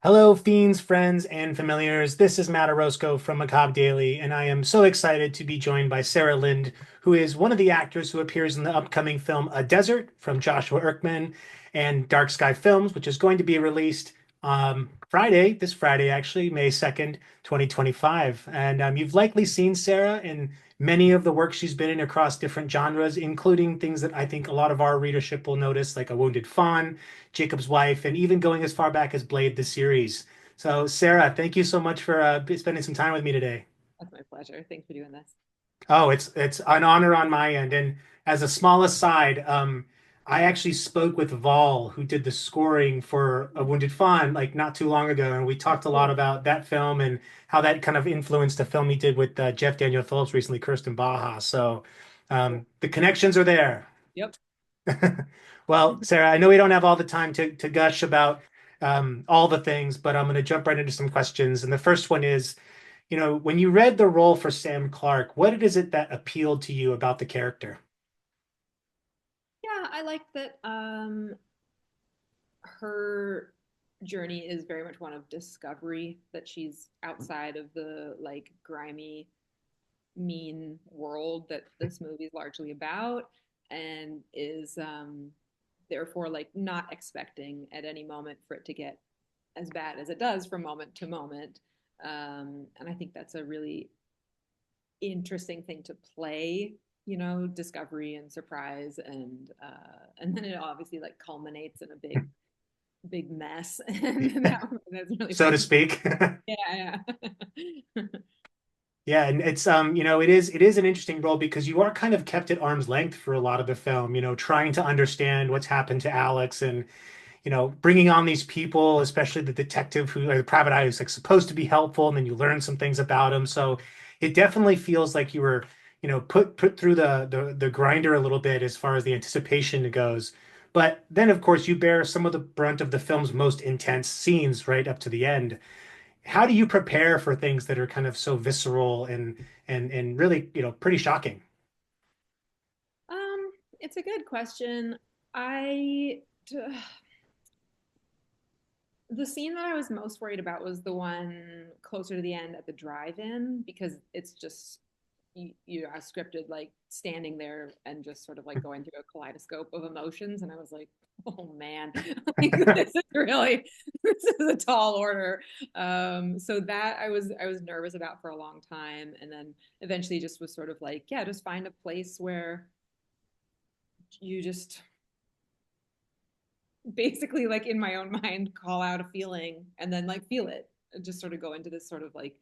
Hello, fiends, friends, and familiars. This is Matt Orozco from Macabre Daily, and I am so excited to be joined by Sarah Lind, who is one of the actors who appears in the upcoming film A Desert from Joshua Erkman and Dark Sky Films, which is going to be released Friday, this Friday, actually, May 2nd, 2025. And you've likely seen Sarah in many of the work she's been in across different genres, including things that I think a lot of our readership will notice, like A Wounded Fawn, Jacob's Wife, and even going as far back as Blade the series. So, Sarah, thank you so much for spending some time with me today. That's my pleasure. Thanks for doing this. Oh, it's an honor on my end. And as a small aside, I actually spoke with Vol, who did the scoring for A Wounded Fawn, like not too long ago, and we talked a lot Cool. about that film and how that kind of influenced the film he did with Jeff Daniel Phillips recently, Kirsten Baja. So Cool. the connections are there. Yep. Well, Sarah, I know we don't have all the time to gush about all the things, but I'm going to jump right into some questions. And the first one is, when you read the role for Sam Clark, what is it that appealed to you about the character? Yeah, I like that her journey is very much one of discovery, that she's outside of the like grimy, mean world that this movie is largely about and is therefore like not expecting at any moment for it to get as bad as it does from moment to moment. And I think that's a really interesting thing to play, discovery and surprise, and then it obviously like culminates in a big mess, and that's really So to fun. speak. Yeah, yeah. Yeah, and it is an interesting role because you are kind of kept at arm's length for a lot of the film, trying to understand what's happened to Alex and bringing on these people, especially the detective who, or the private eye who's like supposed to be helpful, and then you learn some things about him. So it definitely feels like you were, put through the grinder a little bit as far as the anticipation goes. But then, of course, you bear some of the brunt of the film's most intense scenes right up to the end. How do you prepare for things that are kind of so visceral and really, pretty shocking? It's a good question. I The scene that I was most worried about was the one closer to the end at the drive-in, because it's just you are scripted like standing there and just sort of like going through a kaleidoscope of emotions, and I was like, oh man, like this is a tall order. So that I was nervous about for a long time, and then eventually just was sort of like, yeah, just find a place where you just basically like in my own mind call out a feeling and then like feel it and just sort of go into this sort of like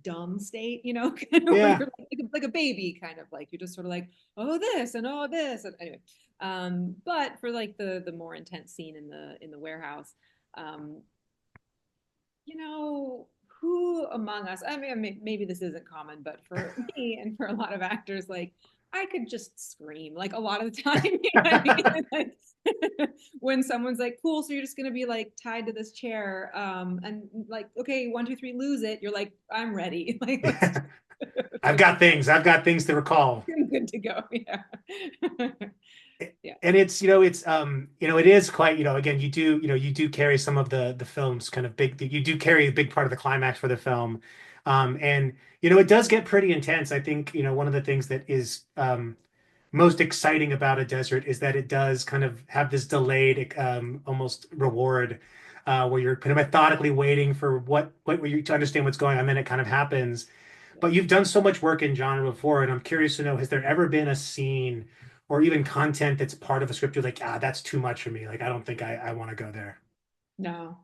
dumb state, where Yeah. you're like a baby, kind of like you're just sort of like, oh this and oh this, and anyway. But for like the more intense scene in the warehouse, um you know who among us, I mean, maybe this isn't common, but for me and for a lot of actors, like I could just scream like a lot of the time, you know what I mean? Like, when someone's like, cool, so you're just gonna be like tied to this chair, and like, okay, 1 2 3 lose it, you're like, I'm ready. Like, let's I've got things. I've got things to recall. I'm good to go. Yeah. Yeah. And it is quite, again, you do carry some of the film's kind of big, you do carry a big part of the climax for the film. And it does get pretty intense. I think, one of the things that is most exciting about A Desert is that it does kind of have this delayed almost reward, where you're kind of methodically waiting for what you to understand what's going on, then it kind of happens. Yeah. But you've done so much work in genre before, and I'm curious to know, has there ever been a scene or even content that's part of a script you're like, that's too much for me. Like, I don't think I want to go there. No.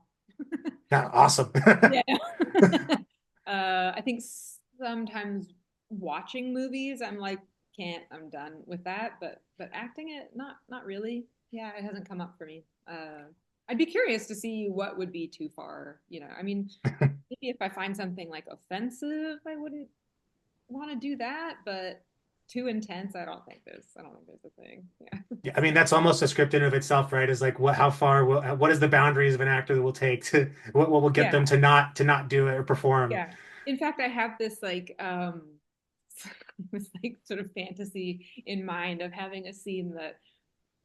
Yeah, awesome. Yeah. I think sometimes watching movies, I'm like, can't, I'm done with that. But acting it, not really. Yeah, it hasn't come up for me. I'd be curious to see what would be too far. I mean, maybe if I find something like offensive, I wouldn't want to do that. But too intense, I don't think there's a thing. Yeah. Yeah, I mean, that's almost a script in and of itself, right? Is like how far what is the boundaries of an actor that will take to what will get Yeah. them to not do it or perform. Yeah. In fact, I have this like this like sort of fantasy in mind of having a scene that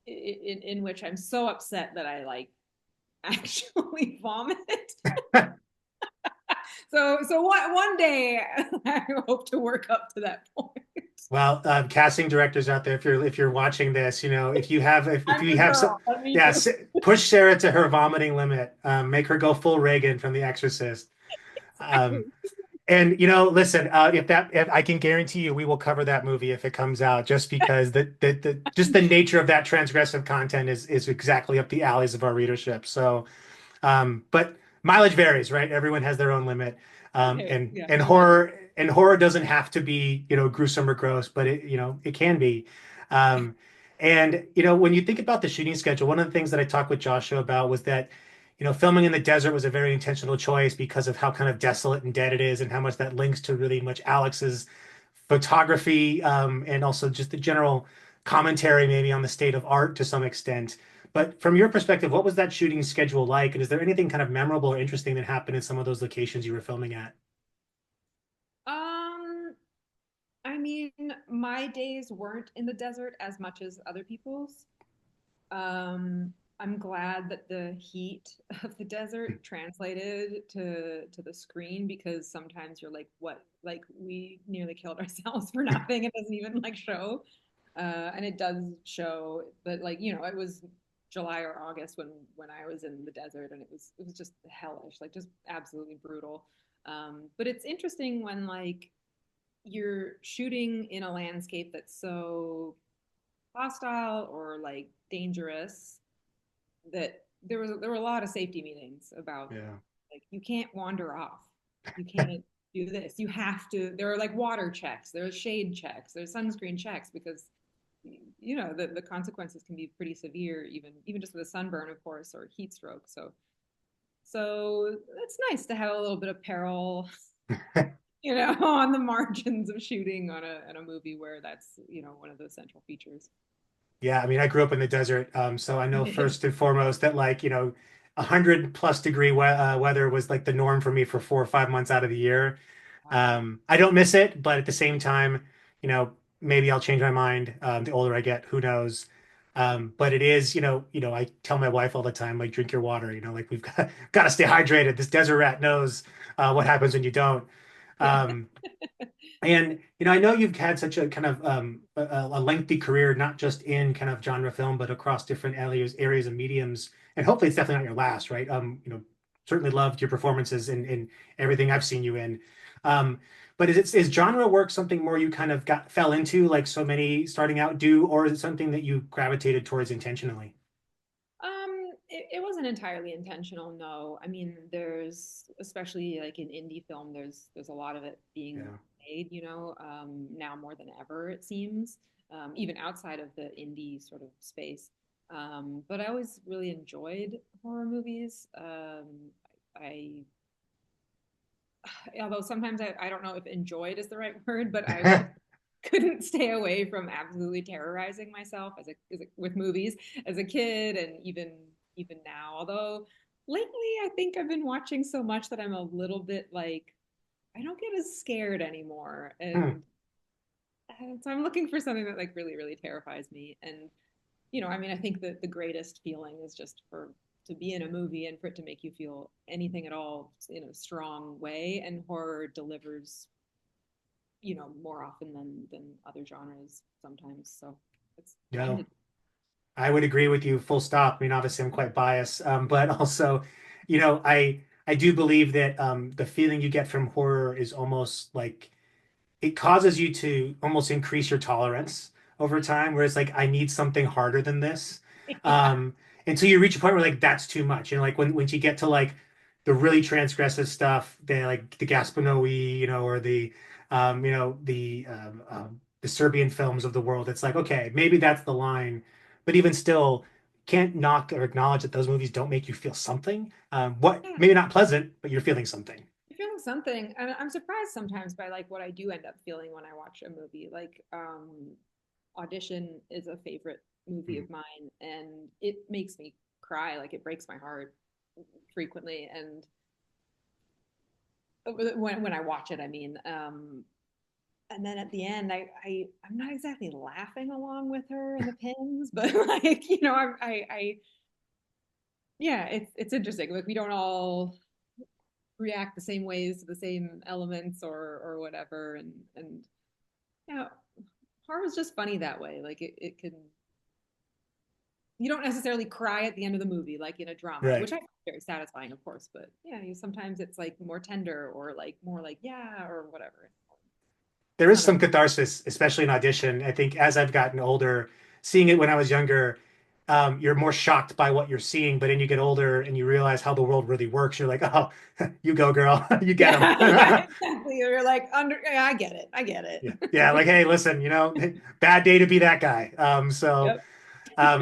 in which I'm so upset that I like actually vomit. So one day I hope to work up to that point. Well, casting directors out there, if you're watching this, if you have if I'm you your have some, girl. Let me yeah, do. push Sarah to her vomiting limit. Make her go full Reagan from The Exorcist. Um, Exactly. and listen, if I can guarantee you, we will cover that movie if it comes out, just because the just the nature of that transgressive content is exactly up the alleys of our readership. So. But mileage varies, right? Everyone has their own limit. Okay, And yeah, and no mileage. horror doesn't have to be, gruesome or gross, but it can be. Um, and when you think about the shooting schedule, one of the things that I talked with Joshua about was that, filming in the desert was a very intentional choice because of how kind of desolate and dead it is, and how much that links to really much Alex's photography, and also just the general commentary maybe on the state of art to some extent. But from your perspective, what was that shooting schedule like? And is there anything kind of memorable or interesting that happened in some of those locations you were filming at? Um, I mean, my days weren't in the desert as much as other people's. I'm glad that the heat of the desert translated to the screen, because sometimes you're like, what? Like we nearly killed ourselves for nothing. It doesn't even like show. And it does show, but like, it was July or August when I was in the desert, and it was just hellish, like just absolutely brutal. But it's interesting when like you're shooting in a landscape that's so hostile or like dangerous, that there were a lot of safety meetings about Yeah. like you can't wander off, you can't do this, you have to. There are like water checks, there's shade checks, there's sunscreen checks, because the consequences can be pretty severe, even just with a sunburn, of course, or heat stroke. So it's nice to have a little bit of peril, on the margins of shooting on a movie where that's one of the central features. Yeah, I mean, I grew up in the desert, so I know first and foremost that 100+ degree weather was like the norm for me for 4 or 5 months out of the year. Wow. I don't miss it, but at the same time, maybe I'll change my mind the older I get. Who knows? But it is, I tell my wife all the time, like, drink your water. Like we've got to stay hydrated. This desert rat knows what happens when you don't. Yeah. Um, and I know you've had such a kind of a lengthy career, not just in kind of genre film, but across different areas and mediums. And hopefully, it's definitely not your last, right? Certainly loved your performances in everything I've seen you in. Um, but is genre work something more you kind of fell into, like so many starting out do, or is it something that you gravitated towards intentionally? It wasn't entirely intentional, no. I mean, there's, especially like in indie film, there's a lot of it being Yeah. made, now more than ever, it seems, even outside of the indie sort of space. But I always really enjoyed horror movies. I Although sometimes I don't know if enjoyed is the right word, but I couldn't stay away from absolutely terrorizing myself with movies as a kid, and even now. Although lately I think I've been watching so much that I'm a little bit like I don't get as scared anymore, Hmm. and so I'm looking for something that like really really terrifies me. And I mean, I think that the greatest feeling is just for to be in a movie and for it to make you feel anything at all in a strong way. And horror delivers, more often than other genres sometimes. So it's fun No, to. I would agree with you, full stop. I mean, obviously, I'm quite biased, but also, I do believe that the feeling you get from horror is almost like it causes you to almost increase your tolerance over time, where it's like, I need something harder than this. Yeah. Until you reach a point where like that's too much. Like when you get to like the really transgressive stuff, like the Gaspanoe, or the Serbian films of the world, it's like, okay, maybe that's the line, but even still, can't knock or acknowledge that those movies don't make you feel something. What Yeah, maybe not pleasant, but you're feeling something. you're feeling something. And I'm surprised sometimes by like what I do end up feeling when I watch a movie. Like Audition is a favorite movie Hmm. of mine, and it makes me cry. Like it breaks my heart frequently. And when I watch it, I mean, and then at the end, I'm not exactly laughing along with her in the pins, but like I Yeah, it's interesting. Like we don't all react the same ways to the same elements or whatever, and yeah, horror is just funny that way. Like it can you don't necessarily cry at the end of the movie like in a drama, Right. which I find very satisfying, of course. But yeah, sometimes it's like more tender or like more like yeah or whatever. There It's is not a some catharsis, especially in audition. I think as I've gotten older, seeing it when I was younger, you're more shocked by what you're seeing, but then you get older and you realize how the world really works. You're like, oh, you go, girl, you get them. yeah yeah exactly. You're like yeah, I get it, I get Yeah, it. yeah. Like, hey, listen, bad day to be that guy. Yep.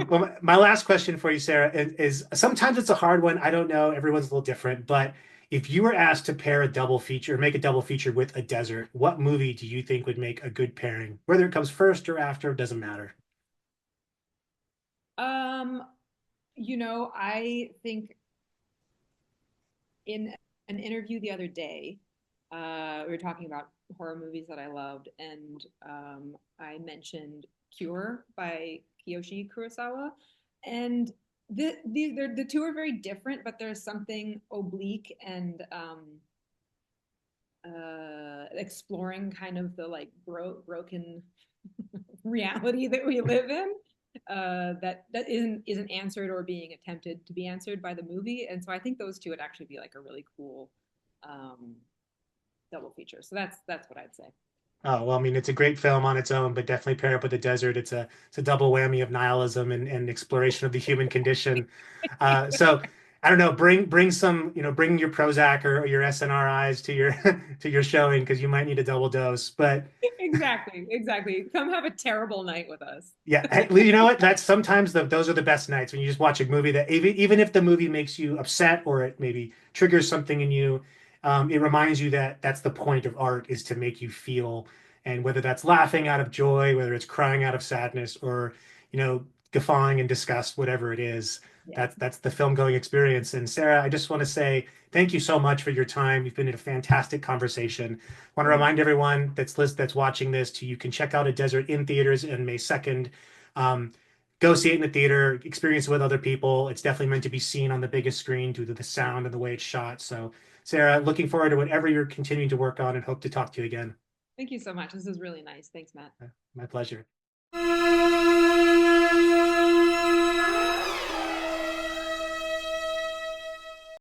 Well, my last question for you, Sarah, is sometimes it's a hard one. I don't know. Everyone's a little different, but if you were asked to pair a double feature, make a double feature with a desert, what movie do you think would make a good pairing? Whether it comes first or after, doesn't matter. Um, I think in an interview the other day, we were talking about horror movies that I loved, and I mentioned Cure by Kiyoshi Kurosawa, and the two are very different, but there's something oblique and exploring kind of the like broken reality that we live in that isn't answered or being attempted to be answered by the movie. And so I think those two would actually be like a really cool um, double feature. So that's what I'd say. Oh, well, I mean, it's a great film on its own, but definitely pair up with the desert. It's a double whammy of nihilism and exploration of the human condition. So I don't know, bring some, bring your Prozac or your SNRIs to your to your showing because you might need a double dose. But Exactly. Come have a terrible night with us. yeah, hey, you know what? That's sometimes those are the best nights when you just watch a movie that even if the movie makes you upset or it maybe triggers something in you, it reminds you that that's the point of art is to make you feel, and whether that's laughing out of joy, whether it's crying out of sadness, or guffawing in disgust, whatever it is, Yeah. that's the film going experience. And Sarah, I just want to say thank you so much for your time. You've been a fantastic conversation. Want to Yeah. remind everyone that's watching this to you can check out A Desert in theaters on May 2nd. Um, Go see it in the theater, experience it with other people. It's definitely meant to be seen on the biggest screen due to the sound and the way it's shot. So, Sarah, looking forward to whatever you're continuing to work on and hope to talk to you again. Thank you so much. This is really nice. Thanks, Matt. My pleasure.